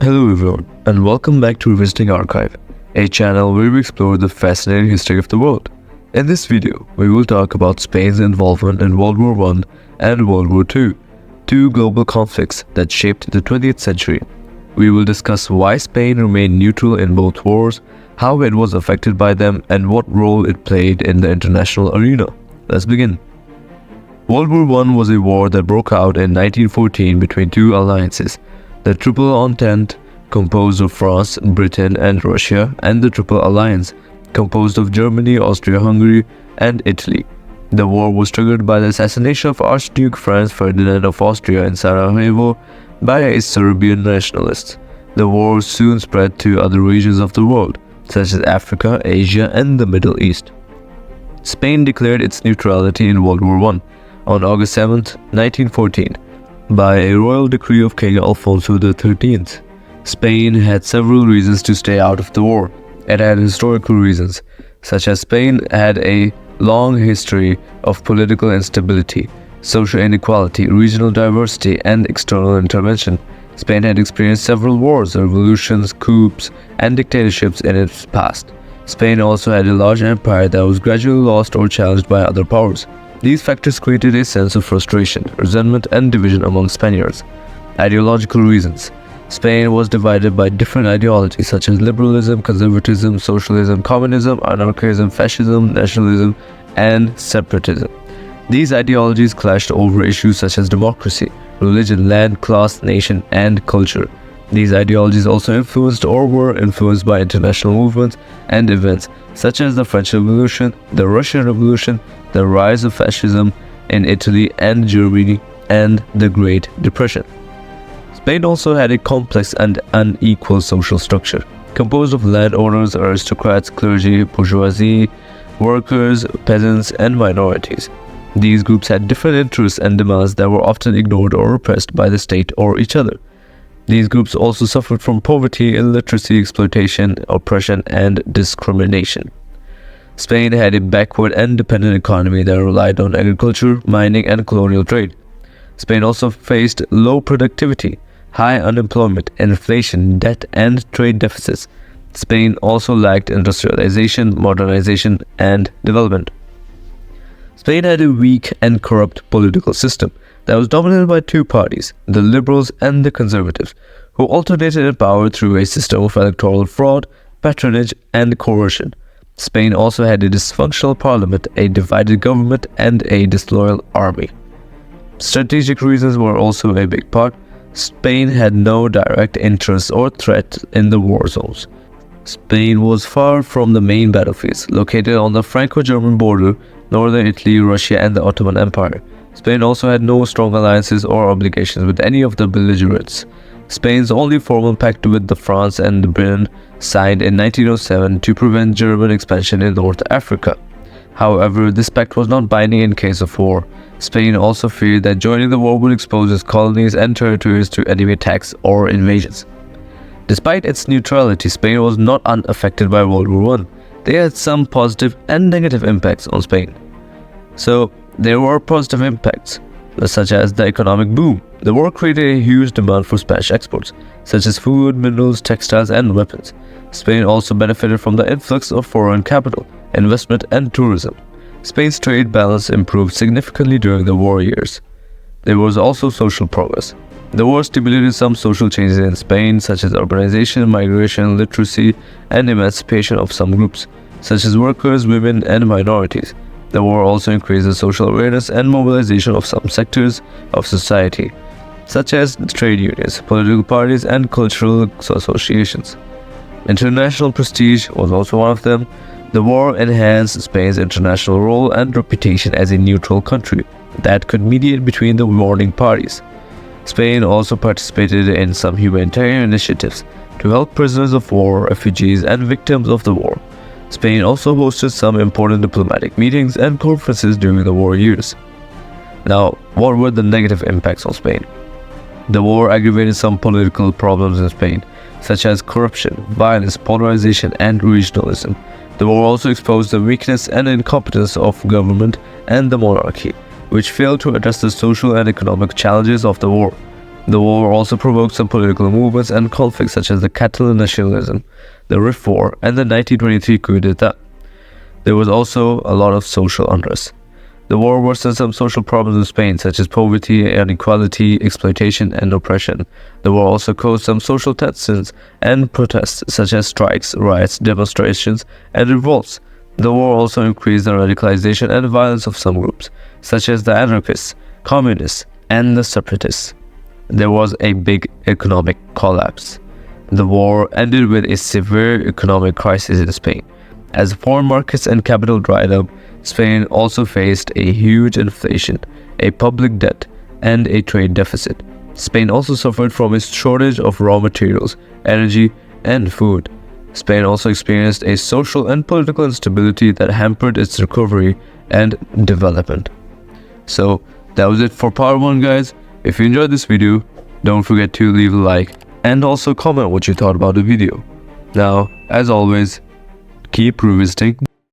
Hello everyone, and welcome back to Revisiting Archive, a channel where we explore the fascinating history of the world. In this video, we will talk about Spain's involvement in World War I and World War II, two global conflicts that shaped the 20th century. We will discuss why Spain remained neutral in both wars, how it was affected by them, and what role it played in the international arena. Let's begin. World War I was a war that broke out in 1914 between two alliances, the Triple Entente, composed of France, Britain, and Russia, and the Triple Alliance, composed of Germany, Austria-Hungary, and Italy. The war was triggered by the assassination of Archduke Franz Ferdinand of Austria in Sarajevo by a Serbian nationalist. The war soon spread to other regions of the world, such as Africa, Asia, and the Middle East. Spain declared its neutrality in World War I on August 7, 1914. By a royal decree of King Alfonso XIII. Spain had several reasons to stay out of the war. It had historical reasons, such as Spain had a long history of political instability, social inequality, regional diversity, and external intervention. Spain had experienced several wars, revolutions, coups, and dictatorships in its past. Spain also had a large empire that was gradually lost or challenged by other powers. These factors created a sense of frustration, resentment, and division among Spaniards. Ideological reasons. Spain was divided by different ideologies such as liberalism, conservatism, socialism, communism, anarchism, fascism, nationalism, and separatism. These ideologies clashed over issues such as democracy, religion, land, class, nation, and culture. These ideologies also influenced or were influenced by international movements and events such as the French Revolution, the Russian Revolution, the rise of fascism in Italy and Germany, and the Great Depression. Spain also had a complex and unequal social structure, composed of landowners, aristocrats, clergy, bourgeoisie, workers, peasants, and minorities. These groups had different interests and demands that were often ignored or repressed by the state or each other. These groups also suffered from poverty, illiteracy, exploitation, oppression, and discrimination. Spain had a backward and dependent economy that relied on agriculture, mining, and colonial trade. Spain also faced low productivity, high unemployment, inflation, debt, and trade deficits. Spain also lacked industrialization, modernization, and development. Spain had a weak and corrupt political system that was dominated by two parties, the liberals and the conservatives, who alternated in power through a system of electoral fraud, patronage, and coercion. Spain also had a dysfunctional parliament, a divided government, and a disloyal army. Strategic reasons were also a big part. Spain had no direct interest or threat in the war zones. Spain was far from the main battlefields, located on the Franco-German border, northern Italy, Russia, and the Ottoman Empire. Spain also had no strong alliances or obligations with any of the belligerents. Spain's only formal pact with France and Britain, signed in 1907 to prevent German expansion in North Africa. However, this pact was not binding in case of war. Spain also feared that joining the war would expose its colonies and territories to enemy attacks or invasions. Despite its neutrality, Spain was not unaffected by World War I. They had some positive and negative impacts on Spain. So, there were positive impacts, such as the economic boom. The war created a huge demand for Spanish exports, such as food, minerals, textiles, and weapons. Spain also benefited from the influx of foreign capital, investment, and tourism. Spain's trade balance improved significantly during the war years. There was also social progress. The war stimulated some social changes in Spain, such as urbanization, migration, literacy, and emancipation of some groups, such as workers, women, and minorities. The war also increased the social awareness and mobilization of some sectors of society, such as trade unions, political parties, and cultural associations. International prestige was also one of them. The war enhanced Spain's international role and reputation as a neutral country that could mediate between the warring parties. Spain also participated in some humanitarian initiatives to help prisoners of war, refugees, and victims of the war. Spain also hosted some important diplomatic meetings and conferences during the war years. Now, what were the negative impacts on Spain? The war aggravated some political problems in Spain, such as corruption, violence, polarization, and regionalism. The war also exposed the weakness and incompetence of government and the monarchy, which failed to address the social and economic challenges of the war. The war also provoked some political movements and conflicts such as the Catalan nationalism, the Rif War, and the 1923 coup d'etat. There was also a lot of social unrest. The war worsened some social problems in Spain, such as poverty, inequality, exploitation, and oppression. The war also caused some social tensions and protests, such as strikes, riots, demonstrations, and revolts. The war also increased the radicalization and violence of some groups, such as the anarchists, communists, and the separatists. There was a big economic collapse. The war ended with a severe economic crisis in Spain. As foreign markets and capital dried up, Spain also faced a huge inflation, a public debt, and a trade deficit. Spain also suffered from a shortage of raw materials, energy, and food. Spain also experienced a social and political instability that hampered its recovery and development. So that was it for part 1, guys. If you enjoyed this video, don't forget to leave a like and also comment what you thought about the video. Now, as always, keep revisiting.